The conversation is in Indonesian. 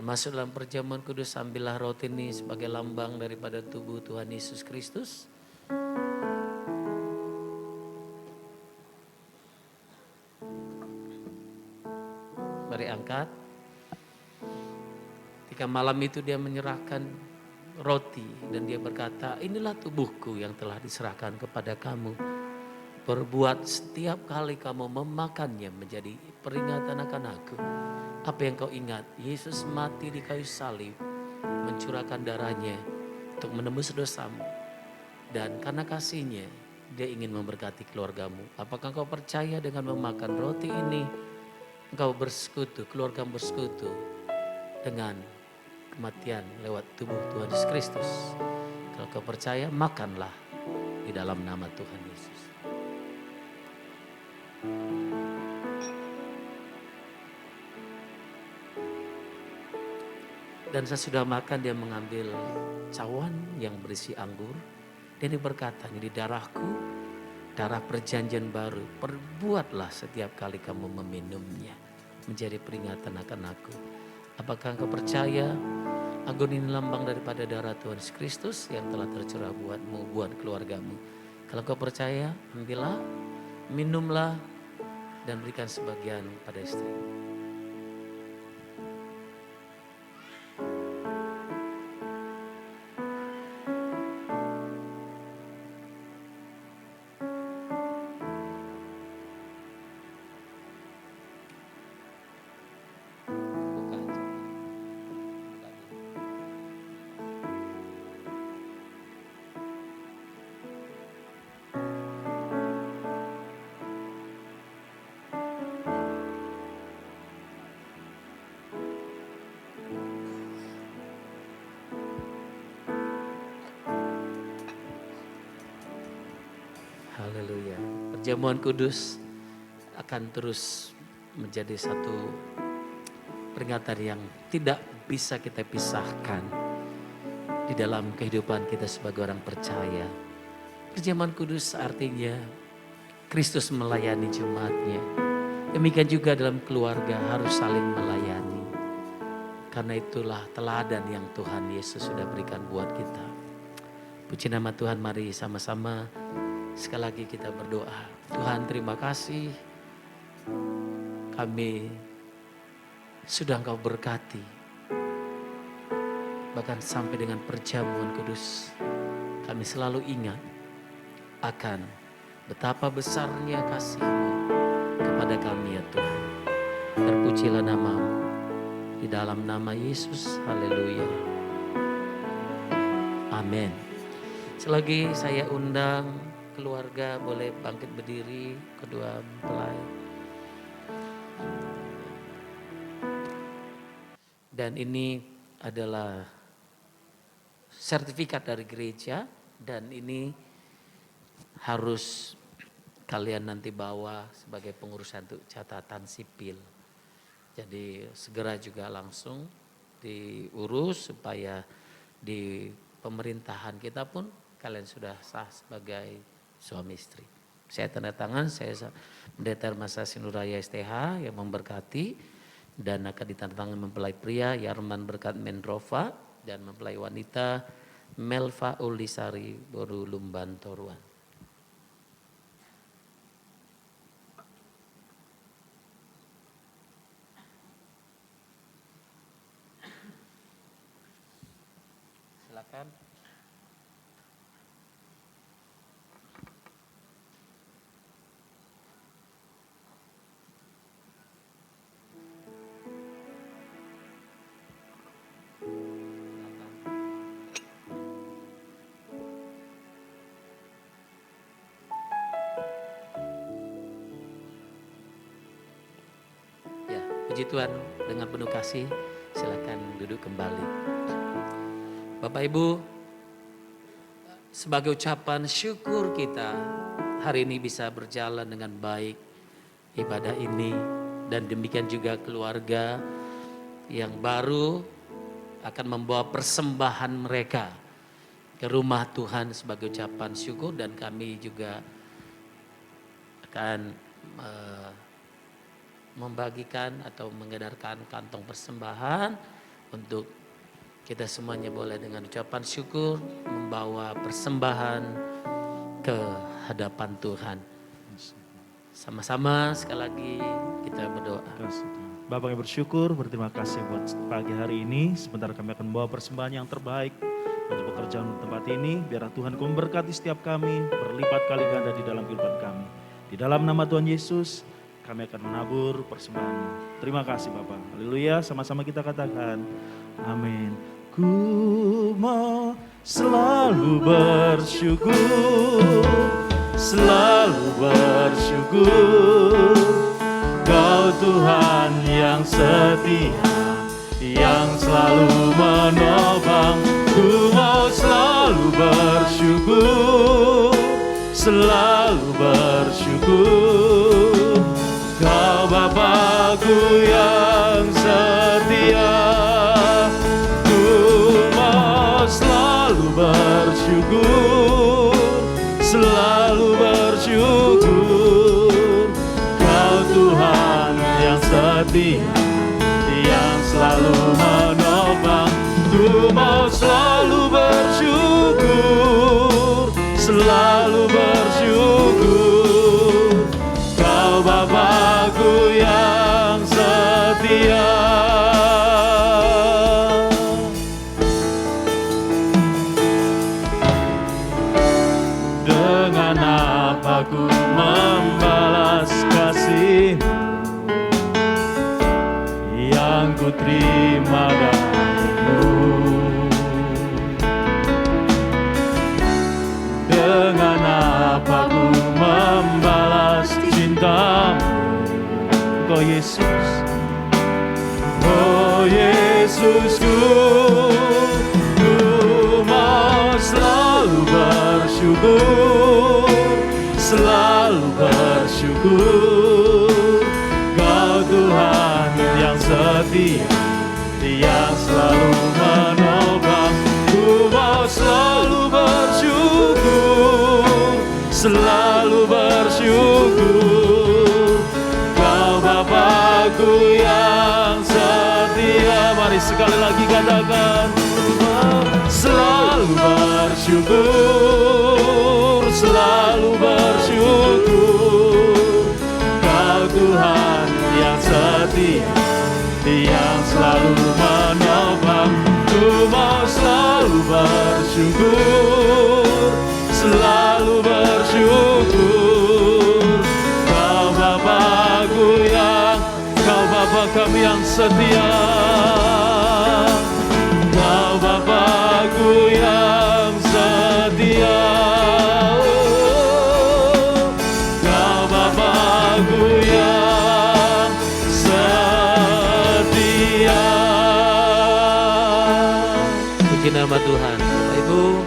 masuk dalam perjamuan kudus, ambillah roti ini sebagai lambang daripada tubuh Tuhan Yesus Kristus. Mari angkat. Ketika malam itu dia menyerahkan roti dan dia berkata, inilah tubuhku yang telah diserahkan kepada kamu. Berbuat setiap kali kamu memakannya menjadi peringatan akan aku. Apa yang kau ingat? Yesus mati di kayu salib, mencurahkan darahnya untuk menembus dosamu. Dan karena kasihnya, dia ingin memberkati keluargamu. Apakah kau percaya dengan memakan roti ini, engkau bersekutu, keluargamu bersekutu dengan kematian lewat tubuh Tuhan Yesus Kristus? Kalau kau percaya, makanlah di dalam nama Tuhan Yesus. Dan sesudah makan dia mengambil cawan yang berisi anggur. Dan dia berkata, ini darahku, darah perjanjian baru. Perbuatlah setiap kali kamu meminumnya, menjadi peringatan akan aku. Apakah engkau percaya anggur ini lambang daripada darah Tuhan Yesus Kristus yang telah tercurah buatmu, buat keluargamu? Kalau engkau percaya, ambillah, minumlah, dan berikan sebagian pada istri. Haleluya. Perjamuan kudus akan terus menjadi satu peringatan yang tidak bisa kita pisahkan di dalam kehidupan kita sebagai orang percaya. Perjamuan kudus artinya Kristus melayani jemaatnya. Demikian juga dalam keluarga harus saling melayani. Karena itulah teladan yang Tuhan Yesus sudah berikan buat kita. Puji nama Tuhan, mari sama-sama sekali lagi kita berdoa. Tuhan, terima kasih, kami sudah Engkau berkati. Bahkan sampai dengan perjamuan kudus, kami selalu ingat akan betapa besarnya kasih-Mu kepada kami ya Tuhan. Terpujilah nama-Mu di dalam nama Yesus. Haleluya. Amin. Selagi saya undang keluarga boleh bangkit berdiri, kedua mempelai. Dan ini adalah sertifikat dari gereja dan ini harus kalian nanti bawa sebagai pengurusan untuk catatan sipil. Jadi segera juga langsung diurus supaya di pemerintahan kita pun kalian sudah sah sebagai suami istri. Saya tanda tangan, saya Pendeta Masa Sinuraya STH yang memberkati, dan akan ditandatangani mempelai pria Yarman Berkat Mendrova dan mempelai wanita Melva Ulisari Boru Lumban Toruan. Silakan. Puji Tuhan, dengan penuh kasih silakan duduk kembali. Bapak Ibu, sebagai ucapan syukur kita hari ini bisa berjalan dengan baik ibadah ini, dan demikian juga keluarga yang baru akan membawa persembahan mereka ke rumah Tuhan sebagai ucapan syukur, dan kami juga akan membagikan atau mengedarkan kantong persembahan untuk kita semuanya boleh dengan ucapan syukur membawa persembahan ke hadapan Tuhan. Sama-sama sekali lagi kita berdoa. Bapak yang bersyukur, berterima kasih buat pagi hari ini. Sebentar kami akan membawa persembahan yang terbaik untuk pekerjaan tempat ini. Biarlah Tuhan Kau memberkati setiap kami, berlipat kali ganda di dalam kehidupan kami. Di dalam nama Tuhan Yesus, kami akan menabur persembahan. Terima kasih Bapak. Haleluya, sama-sama kita katakan, amin. Ku mau selalu bersyukur, selalu bersyukur. Kau Tuhan yang setia, yang selalu menopang. Ku mau selalu bersyukur, selalu bersyukur. Kau Bapa-Ku yang setia. Ku mau selalu bersyukur, selalu bersyukur. Tuhan yang setia, yang selalu menopang. Ku mau selalu bersyukur, selalu bersyukur. Kau Bapa-Ku yang setia. Dengan apa ku membalas kasih yang ku terima darimu? Dengan apa ku membalas cintamu? Oh Yesus, oh Yesusku, ku mau selalu bersyukur, selalu bersyukur. Kau Tuhan yang setia, yang selalu menopang. Ku mau selalu bersyukur, selalu bersyukur. Kau Bapa-Ku yang setia. Mari sekali lagi katakan, selalu bersyukur, selalu bersyukur. Kau Tuhan yang setia, yang selalu menopang. Ku mau selalu bersyukur, selalu bersyukur. Kau Bapa-Ku yang, Kau Bapa kami yang setia. Kau Bapa-Ku yang setia. Kau Bapa-Ku yang setia. Puji nama Tuhan. Bapak Ibu,